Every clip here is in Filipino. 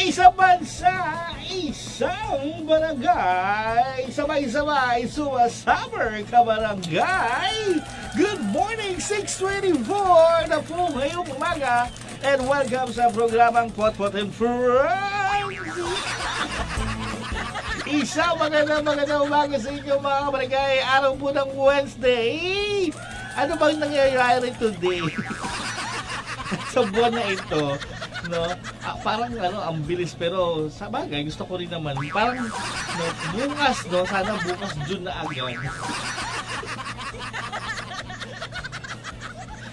Isang bansa, isang barangay, sabay-sabay sumasummer kabarangay. Good morning, 6:24 na po ngayong umaga and welcome sa programang Potpot and Friends. Isang magandang umaga sa inyo mga kabarangay. Araw po ng Wednesday. Ano bang nangyayari today? Sa buwan na ito, no? Parang ang bilis pero sa bagay gusto ko rin naman. Parang bukas, sana bukas June na agad.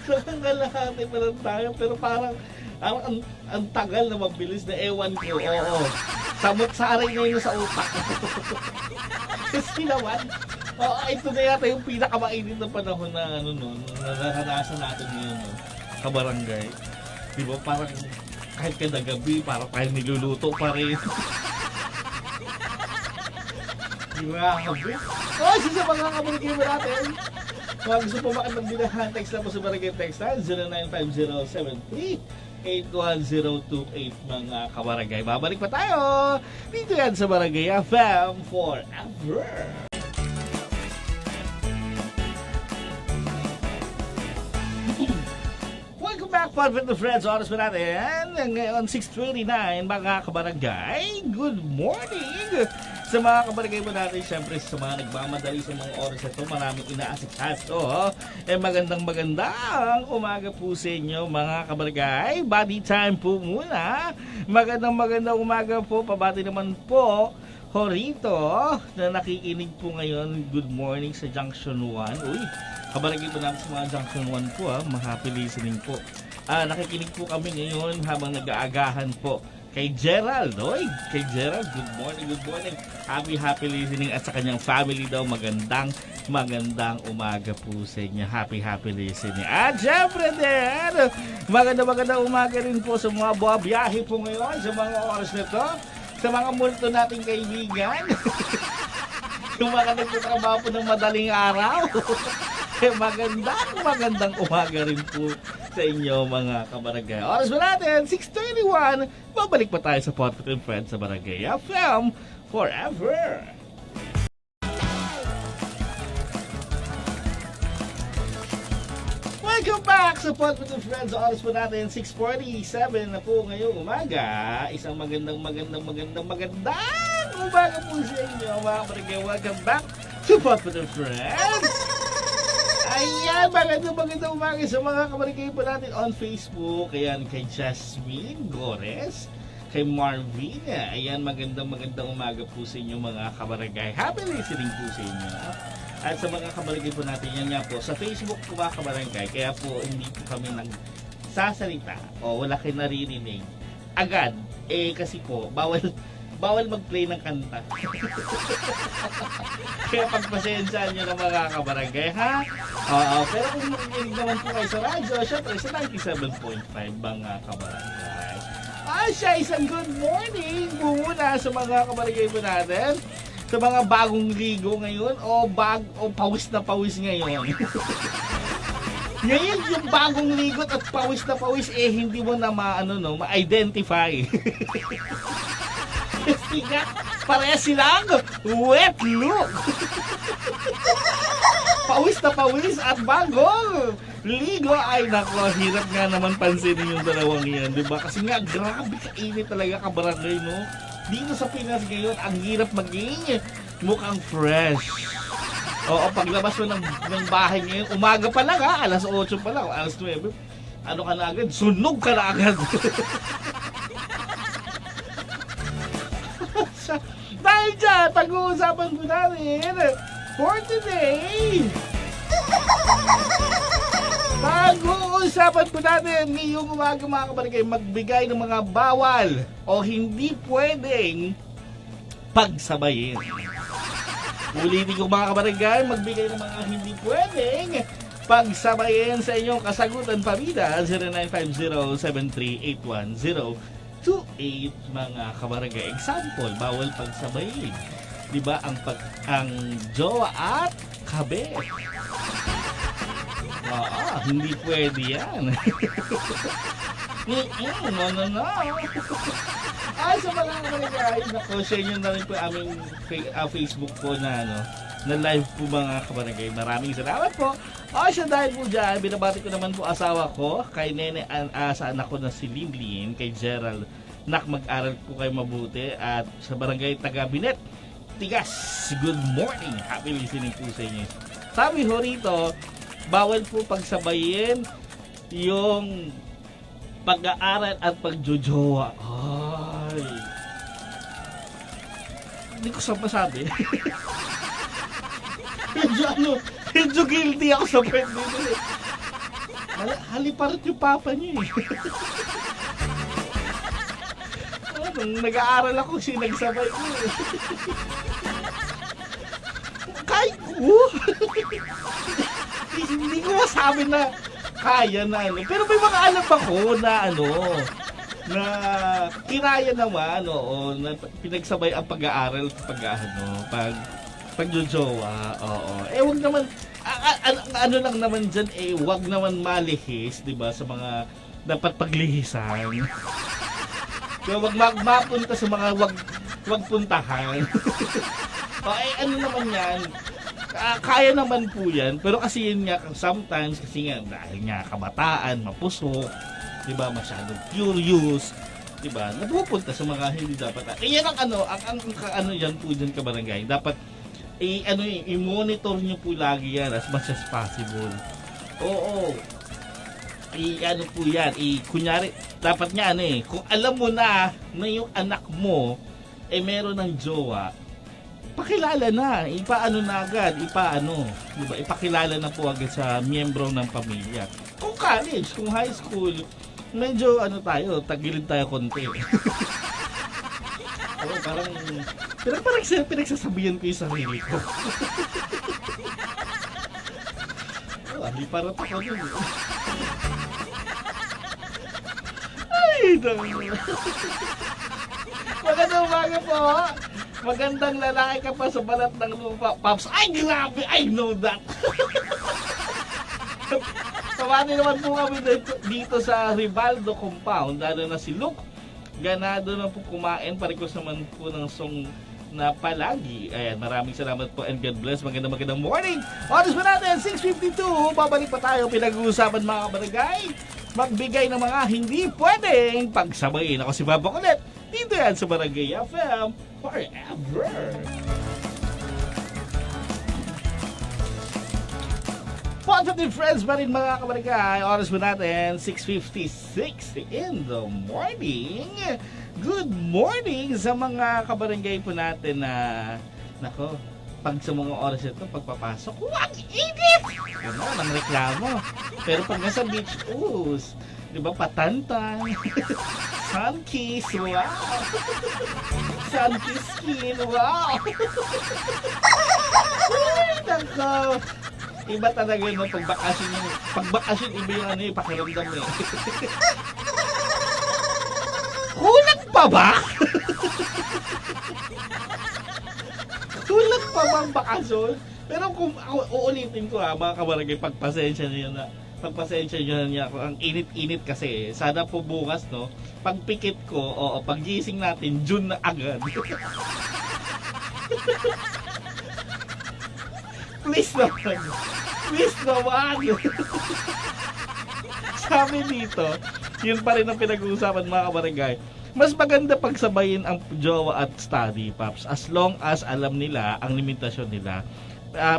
Nangalahati pa lang tayo pero parang ang tagal na mabilis na ewan ko. Oo. Samot-saray na yun sa utak. Kasi naman, ito na yata yung pinakamainit na panahon na na naranasan natin ngayon, kabarangay. Di ba parang kahit kada gabi, parang tayo niluluto pa rin. Grabe. Isa sa mga kabarangay mo natin. Kung gusto po makipagbilahan, text lang po sa barangay text line 095073810228 mga kabarangay. Babalik pa tayo dito yan sa Barangay FM Forever. Welcome back, Potpot and Friends. Oras pa natin ngayon 6:29 mga kabarangay. Good morning sa mga kabarangay mo natin. Siyempre sa mga nagmamadali sa mga oras na ito, maraming inaasikaso. Magandang umaga po sa inyo mga kabarangay. Body time po muna. Magandang umaga po. Pabati naman po Horito na nakikinig po ngayon. Good morning sa Junction 1. Uy, kabarangay po namin sa mga Junction 1 po, happy listening po. Nakikinig po kami ngayon habang nag-aagahan po kay Gerald. Oy, kay Gerald, good morning. Happy listening at sa kanyang family daw. Magandang umaga po sa inyo. Happy listening. At syempre din, magandang umaga rin po sa mga buhabiyahe po ngayon sa mga oras na to. Sa mga multo nating kaibigan. Yung mga nagtatrabaho po ng madaling araw. Magandang umaga rin po sa inyo mga kabarangay. Oras ba natin? 6:31. Babalik pa tayo sa Potpot and Friends sa Barangay FM Forever. Welcome back sa Potpot and Friends. Oras po natin 6:47 na po ngayong umaga. Isang magandang umaga po sa inyo mga kabarangay. Welcome back to Potpot and Friends. Ayan, magandang umaga sa mga kabarangay po natin on Facebook. Ayan, kay Jasmine Gores, kay Marvin. Ayan, magandang umaga po sa inyo mga kabarangay. Happy listening po sa inyo. At sa mga kabarangay po natin, yan nga po, sa Facebook po mga kabarangay, kaya po hindi po kami nagsasalita o wala kayo naririnig agad. Kasi po, bawal mag-play ng kanta. Kaya pagpasensyahan nyo ng mga kabarangay, ha? Pero kung makikinig naman po kayo sa radyo, syempre sa 97.5 mga kabarangay. Siya, isang good morning muna sa mga kabarangay po natin. Sa mga bagong ligo ngayon o pawis na pawis ngayon. Ngayon yung bagong ligot at pawis na pawis hindi mo na ma-identify. Kasi nga, parehas silang wet look. Pawis na pawis at bagong ligo. Ay nako, hirap nga naman pansinin yung dalawang yan, diba? Kasi nga, grabe kainit talaga kabarangay, no? Dito sa Pinas ngayon, ang hirap maging mukhang fresh. Paglabas mo ng bahay ngayon, umaga pa lang alas 8 pa lang, alas 9. Ano ka na agad? Sunog ka na agad. Dahil dyan, pag-uusapan ko natin for today. Pag-uusapan po natin ngayong umaga mga kabarangay, magbigay ng mga bawal o hindi pwedeng pagsabayin. Ulitin ko mga kabarangay, magbigay ng mga hindi pwedeng pagsabayin sa inyong kasagutan pamida 0950-7381028 mga kabarangay. Example, bawal pagsabayin. Diba ang jowa at kabe? Hindi pwede yan. No. Ay, sa mga kabarangay, nako, share nyo na rin po aming Facebook po na, na live po mga kabarangay. Maraming salamat po. Siya dahil po dyan, binabati ko naman po asawa ko, kay Nene, sa anak ko na si Limlin, kay Gerald, mag-aral po kayo mabuti, at sa barangay Tagabinet, Tigas, good morning. Happy listening po sa inyo. Sabi ho rito, bawal po pagsabayin yung pag-aaral at pagjojowa. Ay. Hindi ko masabi. medyo guilty ako sa friend dito. Haliparat yung papa niya eh. Nung nag-aaral ako, sinagsabay ko eh. Kahit ko. Hindi ko masabi na kaya na ano. Pero may mga alam ako na na kinaya naman, na pinagsabay ang pag-aaral at pagjojowa. Oo. Wag naman, ano lang naman dyan, wag naman malihis, diba, sa mga dapat paglihisan. Kaya wag mapunta sa mga wag puntahan. Ano naman yan, kaya naman po yan, pero kasi yun nga, sometimes, kasi nga, dahil nga kabataan, mapusok, diba, masyadong curious, diba, napupunta sa mga hindi dapat. Yan ang yan po dyan kabarangay, dapat, i-monitor nyo po lagi yan as much as possible. Oo. Po yan, kunyari, dapat nga kung alam mo na yung anak mo, meron ng jowa, pakilala na, ipaano na agad, diba? Ipakilala na po agad sa miyembro ng pamilya. Kung college, kung high school, medyo tagilid tayo konti. Parang pinagsasabihan ko yung sarili ko. Haliparat ako dun. Ay, magandang umaga po. Magandang lalaki ka pa sa balat ng lupa, Pops. Ay, grabe! I know that! Tawani naman po kami dito sa Rivaldo Compound, lalo na si Luke. Ganado na po kumain, parikos naman po ng song na palagi. Ayan, maraming salamat po and God bless. Magandang morning! Oras pa natin, 6:52. Babalik pa tayo, pinag-uusapan mga kabarangay. Magbigay ng mga hindi pwedeng pagsabayin. Ako si Papa Kulit. Dito yan sa Barangay FM forever. Positive friends pa rin mga kabarangay. Oras mo natin, 6:56 in the morning. Good morning sa mga kabarangay po natin na, pag sa mga oras ito, pagpapasok, wag init! Gano'n, ang reklamo. Pero pag nasa beach, di ba, patantan. Sunkiss, wow! Sunkiss skin, wow! Ay, nako! Iba talaga pagbakasyon iba yung pakiramdam eh. Kulang pa ba? Kulang pa bang bakasyon? Pero kung uulitin ko mga kabarangay, pagpasensya niyo ako, ang init-init kasi. Sana po bukas, pagpikit ko, paggising natin, June na agad. Please naman. Sabi dito, yun pa rin ang pinag-uusapan mga kabarangay. Mas maganda pagsabayin ang jowa at study, Paps, as long as alam nila ang limitasyon nila.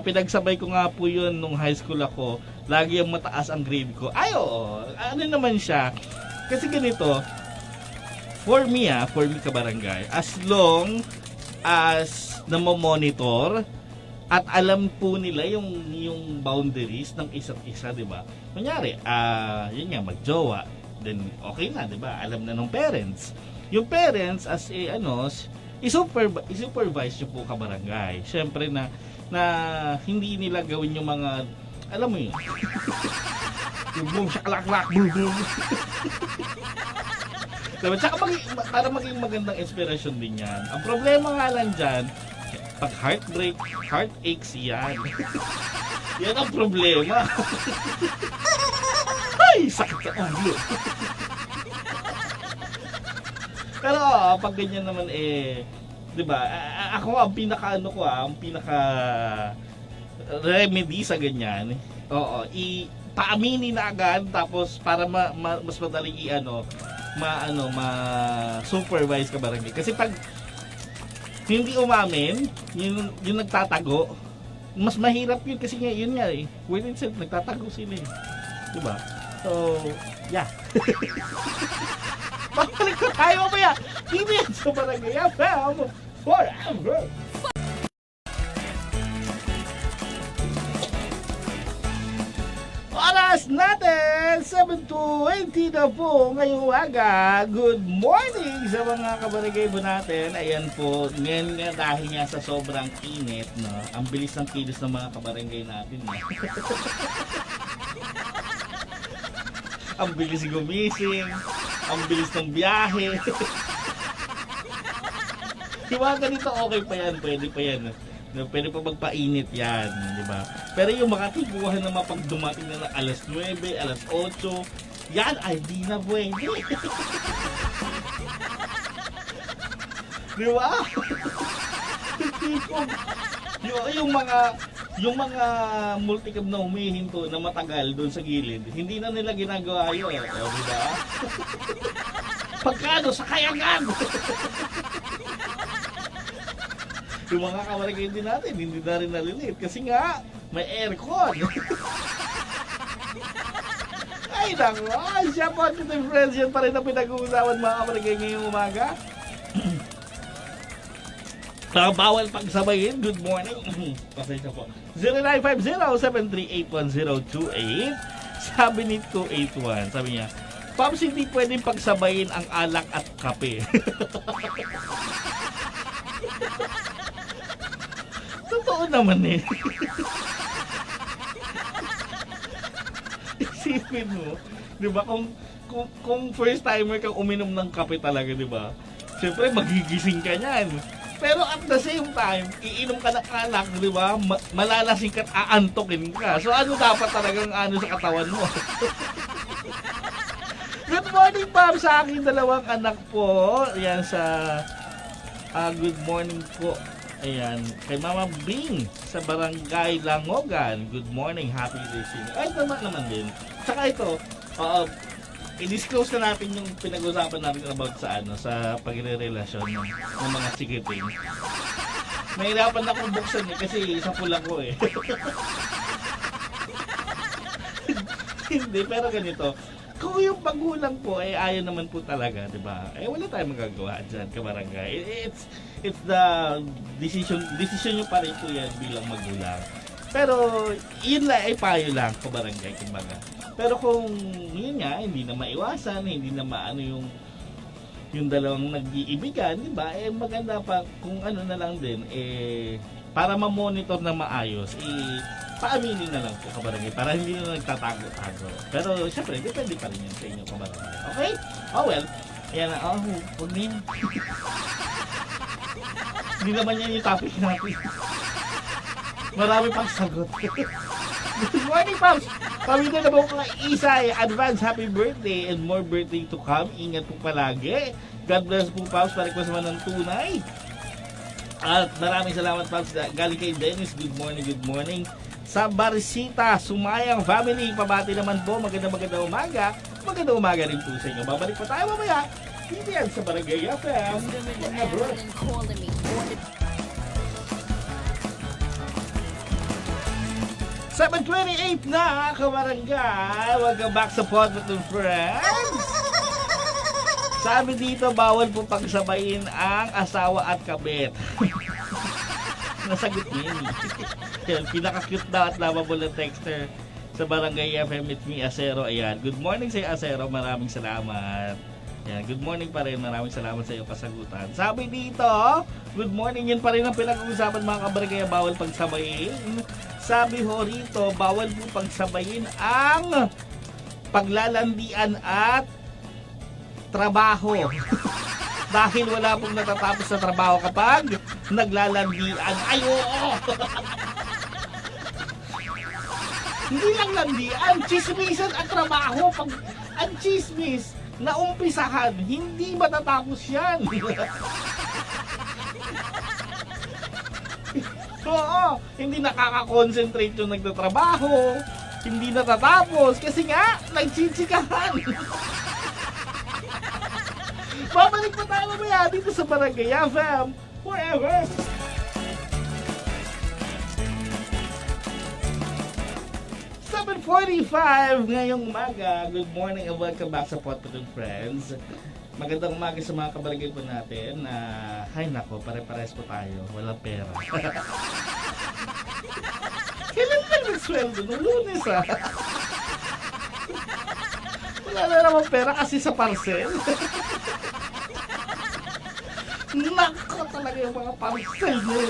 Pinagsabay ko nga po yun nung high school ako. Lagi ang mataas ang grade ko. Ay, oo. Ano naman siya? Kasi ganito, for me kabarangay, as long as namomonitor at alam po nila yung boundaries ng isa't isa, di ba? Kunyari, yun nga, magjowa, then okay na, di ba? Alam na ng parents. Yung parents, as i-supervise nyo po kabarangay. Siyempre na hindi nila gawin yung mga, alam mo yun, yung boom, shakalak-lak, boom, boom. Diba? Tsaka para maging magandang inspirasyon din yan. Ang problema nga lang dyan, pag heartbreak, heartaches yan. Yan ang problema. Ay, sakit sa ulo. Pero pag ganyan naman 'di ba? Ako ang pinaka ang pinaka remedy sa ganyan. Oo, paaminin na agad tapos para mas madaling ma-supervise ka barangay. Kasi pag hindi umamin, yung nagtatago, mas mahirap yun kasi yun nga within self, nagtatago sila diba? So, yeah. Pabalik ko tayo maya. Hindi yan sa barangay FM forever. Oras natin, 7:20 na po ngayong umaga. Good morning sa mga kabarangay po natin. Ayan po, ngayon nga dahil nga sa sobrang init, no? Ang bilis ng kilos ng mga kabarangay natin. No? Ang bilis gumising, ang bilis ng biyahe. Diba ganito okay pa yan, pwede pa yan. Pwede pa magpainit yan, di ba? Pero yung makatiguhan na pag dumating na ng alas 9, alas 8, yan ay di na pwede. Di ba? yung mga multicab na humihinto na matagal doon sa gilid, hindi na nila ginagawa yun. Di ba? Pagkano, sakay agad! Yung mga kabarangay din natin, hindi na rin nalilit. Kasi nga, may aircon. Ay, naku. Siya po, Tito Friends, yan pa rin ang pinag-uusapan mga kabarangay ngayong umaga. Bawal pagsabayin. Good morning. Pasensya po. 0950-738-1028. Sabi ni 281, sabi niya, Pops, hindi pwedeng pagsabayin ang alak at kape. Totoo naman Isipin mo, 'di ba, kung first timer kang uminom ng kape talaga, 'di ba? Siyempre magigising ka niyan. Pero at the same time, iinom ka ng alak, 'di ba? Malalasing ka at aantokin ka. So ano dapat talagang sa katawan mo? Good morning, Pam, sa aking dalawang anak po. Ayan sa good morning po. Ayan, kay Mama Bing sa Barangay Langogan. Good morning, happy listening. Ay, naman din. Saka ito, i-disclose na natin yung pinag-usapan natin about sa pagre-relasyon ng mga chikiting. Nahirapan na akong buksan kasi isa pula ko Hindi, pero ganito. Kung yung magulang po ayaw naman po talaga, 'di ba? Wala tayong magagawa diyan, kabarangay. It's the decision niyo pa rin po yan bilang magulang. Pero yun lang payo lang, kabarangay, kumbaga. Pero kung yun nga hindi na maiwasan, hindi na maano yung dalawang nag-iibigan, 'di ba? Maganda pa kung ano na lang din para ma-monitor na maayos, paaminin na lang po, kabarangay, para hindi na nagtatago-tago. Pero syempre, depende pa rin yan sa inyo, kabarangay. Okay? Oh well, ayan na. Huwag na yan. Hindi naman yan yung topic natin. Marami pang sagot. Good morning, Pops! Pamilya na po kay Isay. Advance happy birthday and more birthday to come. Ingat po palagi. God bless po, Pops. Pa-request naman ng tunay. At maraming salamat, Pops. Galing kay Dennis. Good morning, good morning. Sa Barisita, Sumayang Family, pabati naman po, magandang umaga. Magandang umaga rin po sa inyo. Babalik pa tayo mamaya. Hindi yan sa Barangay FM. Forever. 7:28 na, kabarangay. Welcome back sa Pod with Friends. Sabi dito, bawal po pagsabayin ang asawa at kabit. Nasagot niya yun. Pinaka-cute daw at lovable na texter sa Barangay FM. It's me, Acero. Ayan. Good morning sa iyo, Acero. Maraming salamat. Ayan. Good morning pa rin. Maraming salamat sa iyo kasagutan. Sabi dito, good morning. Yan pa rin ang pinag-uusapan mga kabarangay. Bawal pagsabayin. Sabi ho rito, bawal po pagsabayin ang paglalandian at trabaho. Dahil wala pong natatapos sa trabaho kapag naglalandian. Ay, oo! Hindi lang landian, chismisan at trabaho. Pag ang chismis na umpisahan, hindi matatapos yan. Oo, hindi nakaka-concentrate yung nagtatrabaho, hindi natatapos kasi nga, nagchichikahan. Babalik pa tayo mamaya dito sa Barangay FM Forever. .45 ngayong umaga. Good morning and welcome back sa Potpot and Friends. Magandang umaga sa mga kabarangay po natin na hay nako, pare-pares po tayo. Walang pera. Kailan lang nagsweldo? Nung Lunes Wala na naman pera kasi sa parcel. Nako talaga yung mga parcel nyo.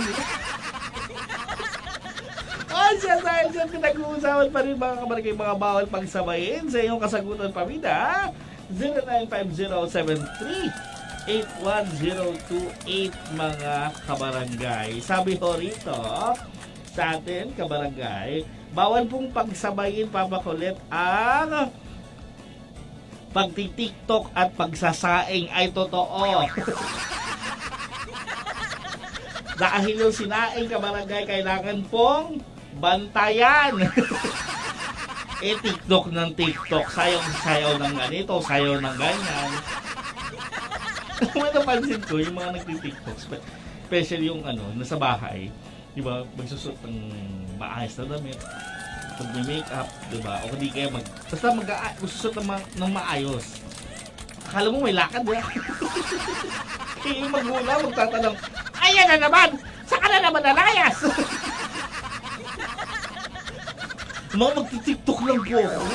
Siya dahil dyan pinag-uusapan pa rin mga kabarangay, mga bawal pagsabayin sa iyong kasagutan pamida 0950738108 mga kabarangay. Sabi ho rito sa atin kabarangay, bawal pong pagsabayin papakulit ang pagti-TikTok at pagsasaing ay totoo. Dahil yung sinaing kabarangay kailangan pong bantayan. TikTok ng TikTok, sayaw ng ganito, sayaw ng ganyan. Napansin ko yung mga nagti-TikTok, especially yung nasa bahay, di ba, magsusot ng maayos na damit, mag-makeup, di ba, o hindi kaya basta magsusot ng maayos. Akala mo may lakad, di ba? Kaya yung magulang magtatanong, ayan na naman! Saka na naman nalayas! Mga magti-TikTok lang po ako.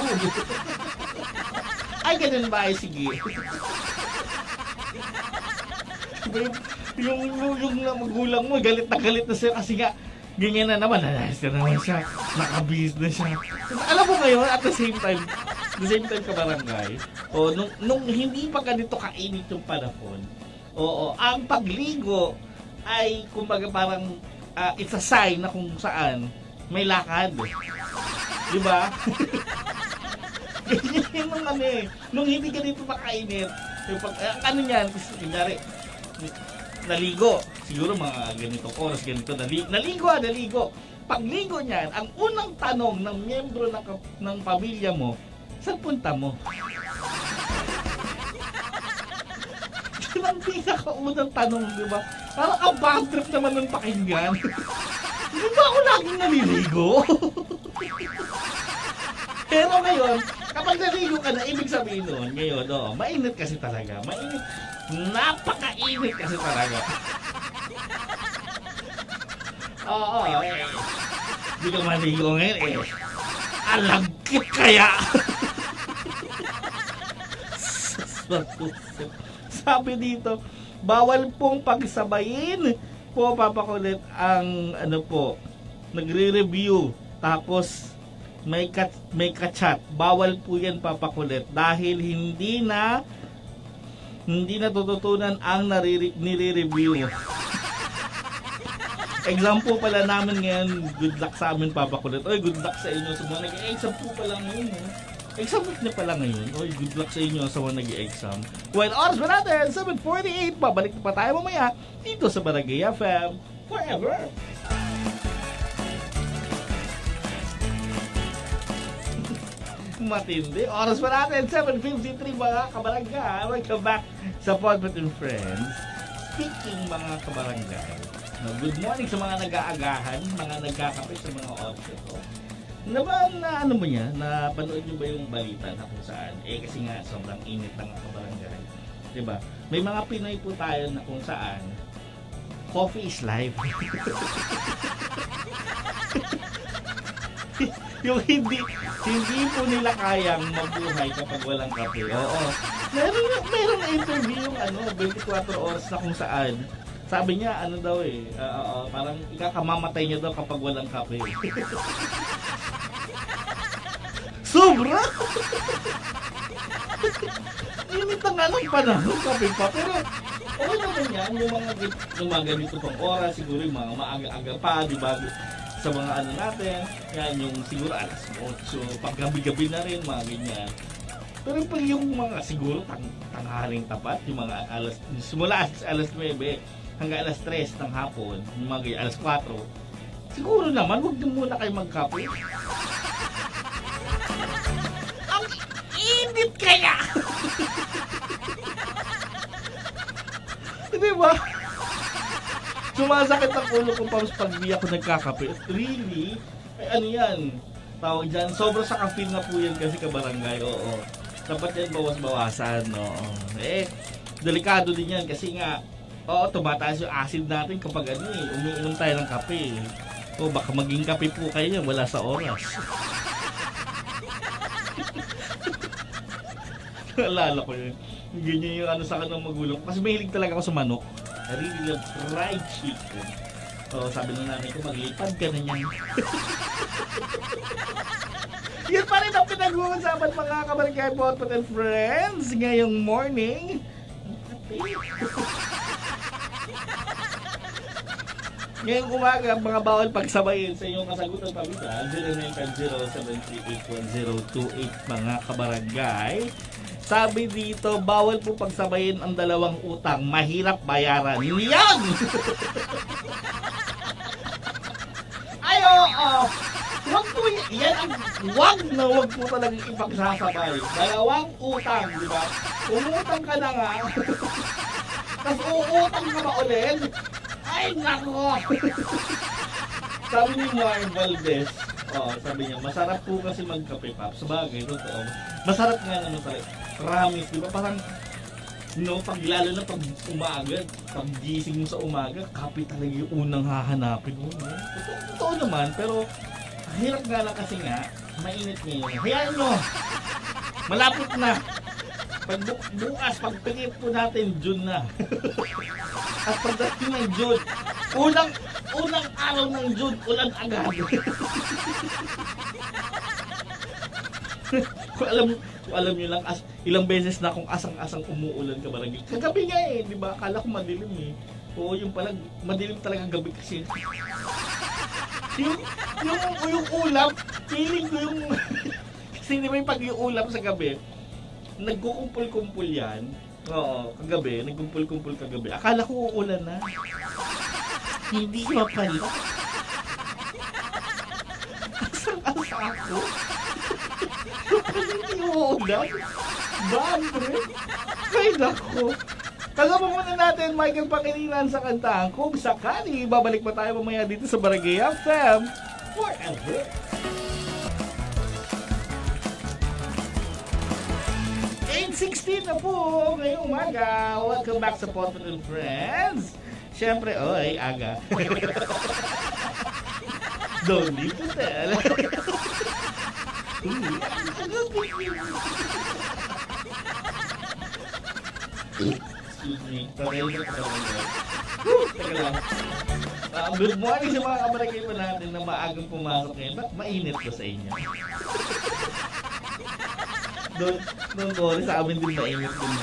Ay, ganun ba? Ay, sige. yung magulang mo, galit na siya kasi nga, ganyan na naman, nalayas na naman siya, nakabihis na siya. Alam mo ngayon, at the same time kabarangay, nung hindi pa ganito kainit yung panahon, ang pagligo ay kumbaga parang it's a sign na kung saan may lakad. Di ba? Ganyan nung hindi ganito pa kainit, yung niyan, kunyari, naligo, siguro mga ganitong oras, naligo. Pagligo niyan, ang unang tanong ng miyembro ng pamilya mo, saan punta mo? Yun ang pinakaunang tanong, di ba? Parang ang bad trip naman ng pakinggan. Di ba ako laging naliligo? Pero ngayon, kapag naligo ka na, ibig sabihin nun, ngayon, mainit kasi talaga. Mainit. Napakainit kasi talaga. Hindi ka maligo ngayon alagkit kaya. Sabi dito, bawal pong pagsabayin po papakulit ang nagre-review tapos may ka-chat. Bawal po yan papakulit dahil hindi natututunan ang nire-review. Exam po pala namin ngayon, good luck sa amin papakulit. Oy, good luck sa inyo sa mga nag-exam po pala ngayon. Exam week na pala ngayon. Oy, good luck sa inyo sa mga nag-exam. Well, oras ba natin? 7:48. Babalik pa tayo mamaya dito sa Barangay FM Forever. Matindi. Oras pa natin, 7:53 mga kabarangay. Welcome back sa Potpot and Friends. Speaking mga kabarangay, good morning sa mga nag-aagahan, mga nagkakape sa mga oras. Napanood nyo ba yung balita na kung saan? Kasi nga sobrang init ng kabarangay. Diba? May mga Pinoy po tayo na kung saan coffee is life. Yung hindi po nila kayang mabuhay kapag walang kape. Oo. Meron na interview yung 24 oras na kung saan sabi niya parang ikakamamatay niya daw kapag walang kape. Sobra! Init na nga ng panahon, kape pa. Pero okay naman yan, yung mga ganito pang oras, siguro yung mga maaga-aga pa, di ba? sa mga ano natin. Yan, yung siguro alas 8, pag gabi-gabi na rin, mga ganyan. Pero pag yung mga siguro tanghaling tapat, yung mga simula alas 9 hanggang alas 3 ng hapon, yung mga ganyan, alas 4, siguro naman, huwag din muna kayo magkape. Ang init kaya! Di ba? Sumasakit ang ulo ko pag di ako nagkakape. Really? Ay, ano yan? Tawag dyan, sobra sa caffeine na po yan kasi kabarangay, oo. Dapat yan bawas-bawasan, oo. Delikado din yan kasi nga, oo, tumataas yung acid natin kapag umiinom tayo ng kape. O baka maging kape po kayo wala sa oras. Alala ko yun. Ganyan yung sa kanong magulang. Kasi mahilig talaga ako sa manok. I really love fried chicken. So sabi ng nanay ko, maglipad ka na niyan. Yun pa rin ang pinag-uusapan mga kabarangay Potpot and Friends ngayong morning. Ngayong umaga, mga bawal pagsabayin sa inyong kasagutan pamitan 0910-738-1028 mga kabarangay. Sabi dito, bawal po pagsabayin ang dalawang utang. Mahirap bayaran. Yan! Ay, oo! Wag po yan. Wag po talagang ipagsasabay. Dalawang utang, di ba? Umutang ka na nga. Tapos uutang ka ba ulit? Ay, nako! Sabi ni Mark Valdez, sabi niya, masarap po kasi magkape, Pap. Sabagay, totoo. Masarap nga naman talaga. Promise, di ba? Parang, lalo na pag umaga, pag gising mo sa umaga, kape talaga yung unang hahanapin mo. Totoo naman, pero hirap nga lang kasi nga, mainit ngayon. Hayaan nyo! Malapit na! Bukas, pagpingit po natin, June na. At pagdating ng June, unang araw ng June, ulan agad. kung alam nyo lang, ilang beses na akong asang-asang umuulan ka barangay. Kagabi nga di ba? Akala ko madilim Oo, yung palang, madilim talaga gabi kasi. yung ulap, feeling ko yung, kasi di ba yung pag yung ulap sa gabi, nagkukumpul-kumpul yan. Oo, kagabi, nagkumpul-kumpul kagabi. Akala ko uulan na. Hindi ko pala. Asang-asa ako. Hindi uulan. Bad trip. Ay, nako. Kasama muna natin Michael Pangilinan sa kantahan. Kung sakali, babalik pa tayo mamaya dito sa Barangay FM Forever. 8:16 na po ngayong umaga. Welcome back sa Potpot and Friends. Siyempre, aga. Don't need to tell. Excuse me. Teka lang. Good morning sa mga kabarangay pa natin na maagang pumasok ngayon. Ba't mainit ko sa inyo? Don't worry, sa amin din mainit din.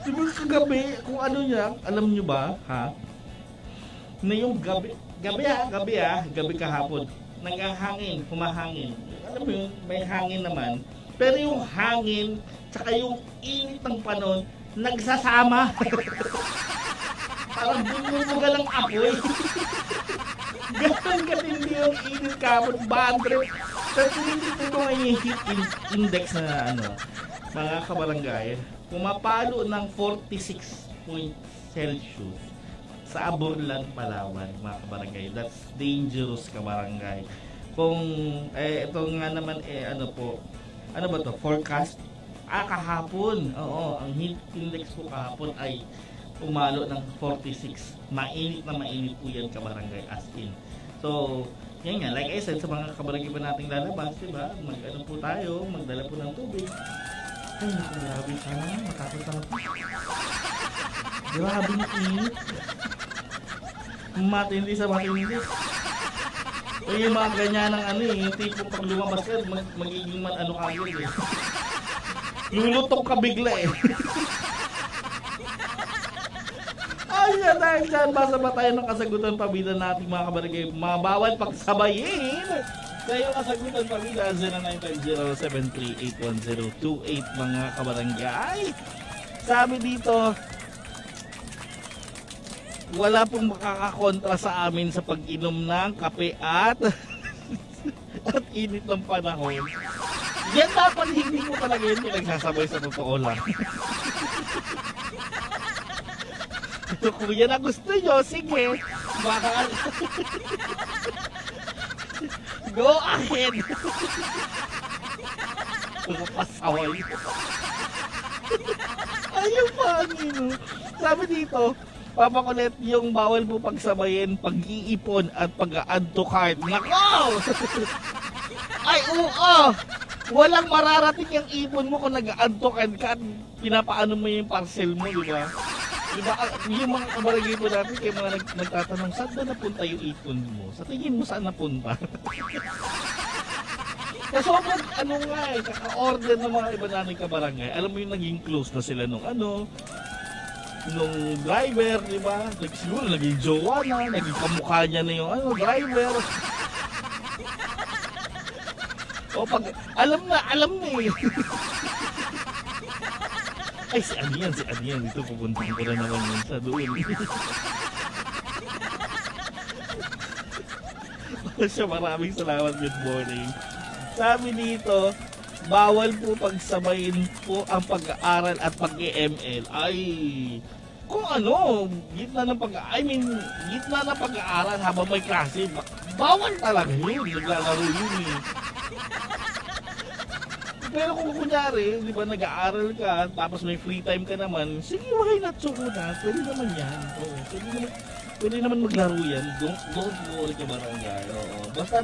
Diba kagabi, kung ano niya, alam nyo ba, na yung gabi kahapon, naghahangin, humahangin. Alam mo yun, may hangin naman. Pero yung hangin, tsaka yung init ng panon, nagsasama. Parang bumubuga ng apoy. Ganun katindi yung init kahapon, bad trip. Pero tinitito ko ngayon yung heat index na mga kabarangay, pumapalo ng 46 Celsius sa Aborlan, Palawan, mga kabarangay. That's dangerous, kabarangay. Kung, ito nga naman, forecast? Kahapon. Oo, ang heat index ko kahapon ay umalo ng 46. Mainit na mainit po yan, kabarangay, as in. So, yan nga, like I said, sa mga kabarangay pa nating lalabas, diba? Po tayo, magdala po ng tubig. Ay, naku, grabe, sana makapunta na po. Grabe na init. Matindi sa matindi. O yung mga ganyan ng yung tipo pag lumabas ka, magiging kagad Lulutong ka bigla Ay, Ayan, dahil dyan, basa ba tayo ng kasagutan pamilya natin mga kabarangay, mga bawal pagsabayin. Kaya yung kasagutan pamilya, 0950-738-1028 mga kabarangay. Sabi dito, wala pong makakakontra sa amin sa pag-inom ng kape at init ng panahon. Yan dapat hindi mo talaga yun pinagsasabay sa totoo lang. So, kung yan ang gusto nyo, sige. Baka... Go ahead. Mga pasaway. Ayun pa, Nino. Sabi dito, papakulit yung bawal mo pagsabayin, pag-iipon at pag-add to cart. Nako! Ay, oo! Walang mararating yung ipon mo kung nag-add to cart ka at pinapaano mo yung parcel mo, di ba? Diba, yung mga kabarangay po natin, kaya mga nagtatanong, saan ba napunta yung ipon mo? Sa tingin mo saan napunta? Kasi sobrang ano nga eh, kaka-order ng mga iba namin kabarangay. Alam mo yung naging close na sila nung nung driver, di ba? Siguro naging jowa na, naging kamukha niya na yung driver. O pag, alam na eh. Ay, si Anian. Ito, pupuntahan ko na naman yun sa doon. Siya, maraming salamat, good morning. Sabi dito, bawal po pagsabayin po ang pag-aaral at pag-EML. Ay, kung gitna ng pag-aaral habang may klase, bawal talaga yun, naglalaro yun eh. Pero kung kunyari, di ba, nag-aaral ka, tapos may free time ka naman, sige, why not, so na, pwede naman yan. Oo, pwede naman maglaro yan. Don't go ulit yung barangay. Oo. Basta,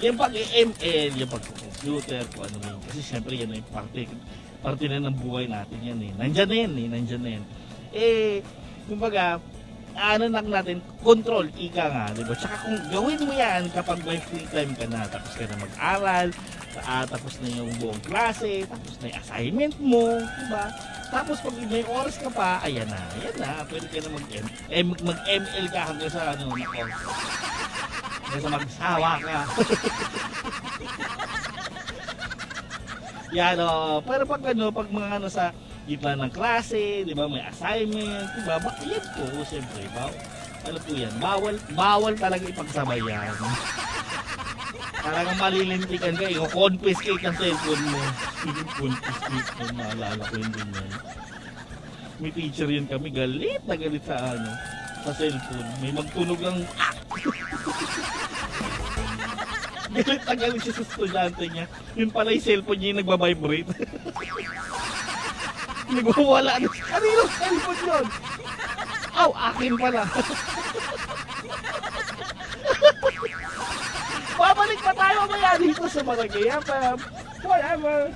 yung pag-ML, yung pag-computer, kung ano yun. Kasi syempre yan yung parte na ng buhay natin yan eh. Nandyan na yan. Kumbaga, lang natin, control, ika nga, di ba? Tsaka kung gawin mo yan kapag may free time ka na, tapos ka na mag-aral, tapos na yung buong klase, tapos na yung assignment mo, di ba? Tapos pag may oras ka pa, ayan na, pwede ka na mag-ML ka hanggang sa hanggang sa magsawa ka. Yan pero pag mga sa gitna ng klase, di ba, may assignment, di ba, yan po, siyempre, ano po yan, bawal talaga ipagsabay yan. Talagang malilintikan ka, i-confiscate ang cellphone mo. Confiscate, naalala ko yun din yan. May teacher yun kami, galit sa sa cellphone. May magtunog ang galit siya sa estudyante niya. Yun pala yung cellphone niya yung nagbabibrate. Nagwawala na. Kaninong cellphone yun? Akin pala. Babalik pa tayo maya dito sa Barangay FM. Forever.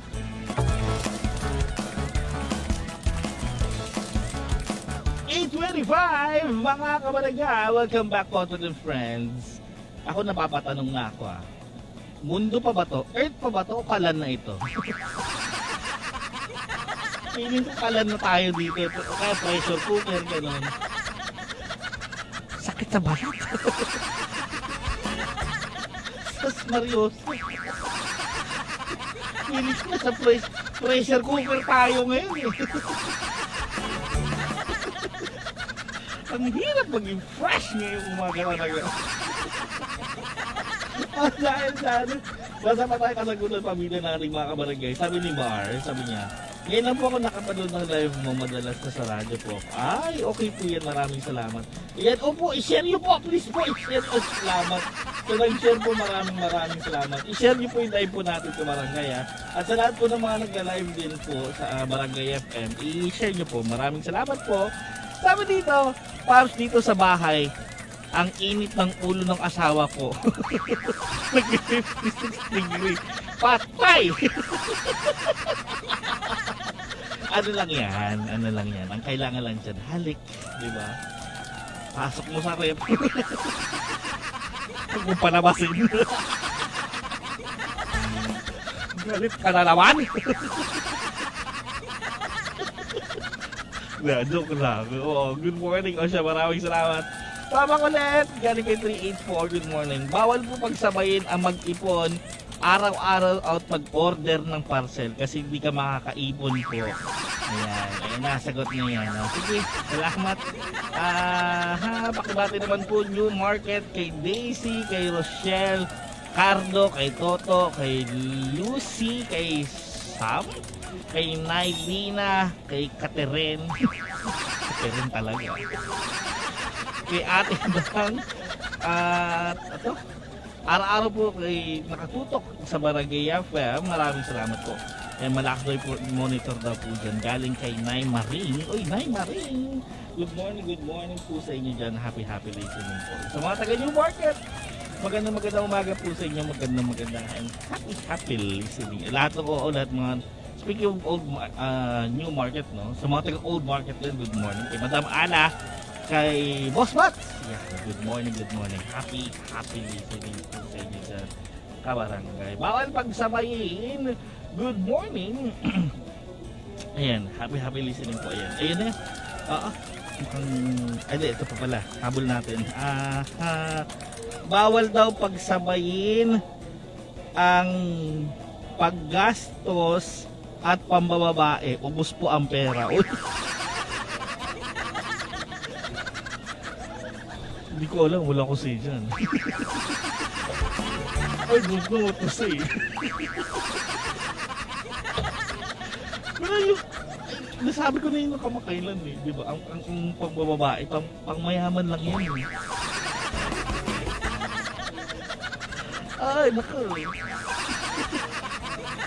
@8:25 mga kabarangay, welcome back po to the friends. Ako napapatanong na ako mundo pa ba to? Earth pa ba to? O kalan na ito? Feeling ko kalan na tayo dito. Kaya pressure cooker, gano'n. Sakit sa balat. Sas Marios. Feeling ko sa pressure cooker tayo ngayon eh. Ang hirap maging fresh ngayong umaga talaga. Dahil basta pa tayo kasagutan pamilya nating mga kabarangay. Sabi ni Bar, sabi niya, ngayon lang po ako nakapanood ng live mo madalas na sa radyo po. Ay, okay po yan. Maraming salamat. Yan, opo, i-share nyo po. Please po, i-share nyo. Salamat. So, nag-share po, maraming salamat. I-share nyo po yung live po natin sa barangay At sa lahat po ng mga nag-live din po sa Barangay FM, i-share nyo po. Maraming salamat po. Sabi dito, Pops, dito sa bahay, ang init ng ulo ng asawa ko. Nag-56 degree. Patay! Ano lang yan. Ang kailangan lang dyan, halik. Diba? Pasok mo sa rep. Huwag mo palabasin. Galit ka na naman. Na, joke lang. Oo, good morning. O siya, maraming salamat. Tama ko ulit. Galing kay 384, good morning. Bawal po pagsabayin ang mag-ipon araw-araw out mag-order ng parcel kasi hindi ka makakaipon po. Ayan, nasagot niya yan. Sige, salamat. Pakibati naman po New Market kay Daisy, kay Rochelle, Cardo, kay Toto, kay Lucy, kay Sam, kay Nailina, kay Catherine. Catherine talaga. Kay Ate Bang, ito, araw-araw po kay nakatutok sa Barangay FM. Maraming salamat po. Malakas daw po monitor daw po dyan. Galing kay Nay Maring. Uy, Nay Maring! Good morning po sa inyo dyan. Happy listening po. Sa mga taga New Market, magandang umaga po sa inyo. Magandang and happy listening. Lahat mga speaking of New Market, no? Sa mga taga Old Market din, good morning. Kay Madam Ana, kay Boss Matt. Yeah, good morning. Happy listening po sa inyo dyan. Kabarangay. Bawal pagsabayin. Good morning. Ayan, happy listening po. Ayan na. Ito pa pala. Habol natin. Bawal daw pagsabayin ang paggastos at pambababae. Ubus po ang pera. Hindi ko alam, wala ko say dyan. Ay, gusto mo to say. Pero yung, nasabi ko na yun kamakailan di ba? Ang pagbababae, pang mayaman lang yan Ay, naku.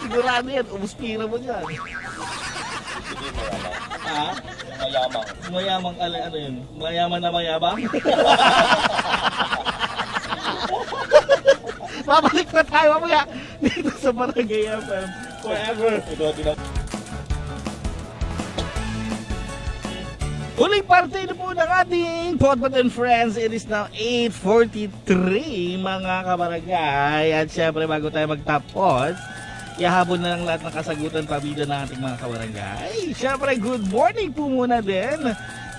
Sigurado yan, umuspira mo dyan. Hindi mayaman. Ha? Mayamang. Mayamang, ano yun? Mayaman na mayabang? Babalik na tayo mamaya dito sa Barangay FM. Forever. Huling parte na po ng ating Podpot and Friends. It is now 8:43 mga kabarangay. At syempre bago tayo magtapos, ihahabol na lang lahat ng kasagutan pabida ng ating mga kabarangay. Syempre good morning po muna din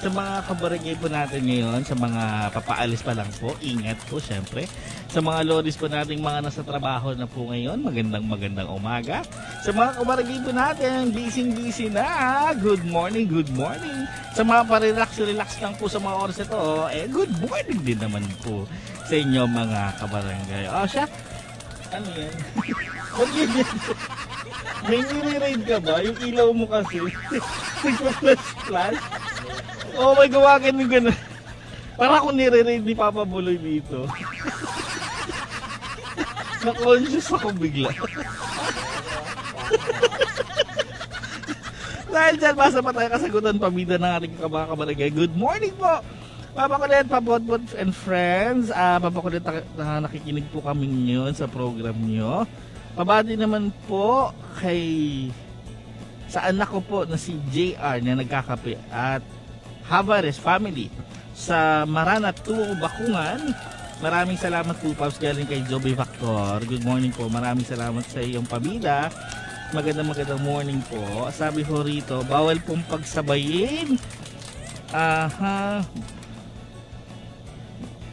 sa mga kabarangay po natin ngayon, sa mga papaalis pa lang po, ingat po syempre. Sa mga lodis po nating mga nasa trabaho na po ngayon, magandang umaga. Sa mga kabarangay po natin, busy na, good morning. Sa mga parelax lang po sa mga oras ito, good morning din naman po sa inyo mga kabarangay. Siya, ano yan? May nire-raid ka ba? Yung ilaw mo kasi, nagpa-flash. May gawa ka ng gano'n. Para akong nire-raid ni Papa Buloy dito. Na-conscious ako bigla. Dahil dyan, basa pa tayo kasagutan pamida ng ating kabarangay. Good morning po! Papa Kulit, Papotbot and Friends. Papa Kulit, nakikinig po kami ngayon sa program nyo. Pabati naman po sa anak ko po na si JR na nagkakape at Havares family sa Maranat 2 Bakungan. Maraming salamat po, Paps, galing kay Joby Factor. Good morning po. Maraming salamat sa iyong pamilya. Magandang morning po. Sabi ko rito, bawal pong pagsabayin.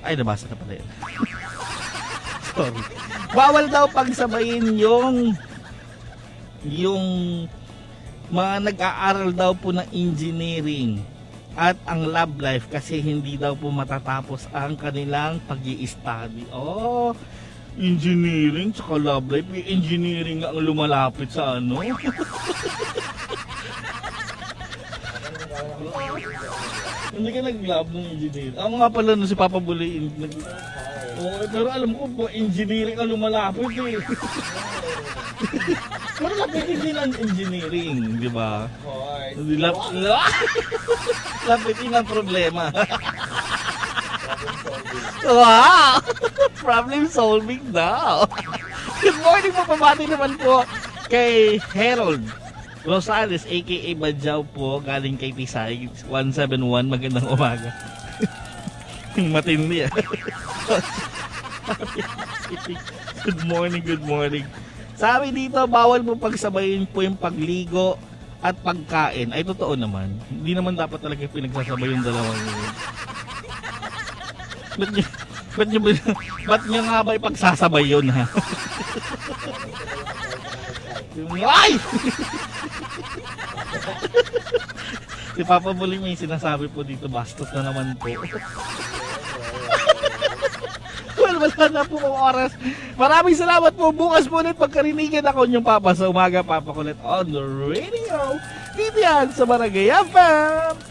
Ay, nabasa na pala yun. Sorry. Bawal daw pagsabayin yung mga nag-aaral daw po ng engineering at ang love life kasi hindi daw po matatapos ang kanilang pag-i-study. Engineering tsaka love life. Yung engineering ang lumalapit sa ano. Hindi ka nag-love ng engineering. Ako nga pala si Papa Bulay. Pero alam ko po, engineering ang lumalapit Pero lapitin din ang engineering, di ba? Lapitin ang problema. Wow! Problem solving daw. Good morning po, pabati naman po kay Harold Rosales, aka Badjaw po, galing kay Tisay 171. Magandang umaga. Matindi Good morning. Sabi dito, bawal po pagsabayin po yung pagligo at pagkain ay totoo naman. Hindi naman dapat talaga pinagsasabay yung dalawang yun. Ba't nyo nga ba ipagsasabay yun, ha? Ay! Si Papa Muling may sinasabi po dito, bastos na naman po. Well, wala na po ang oras. Maraming salamat po. Bukas po ulit pagkarinigan ako niyong Papa sa umaga, Papa Kulit on the radio. Dito yan sa Barangay FM.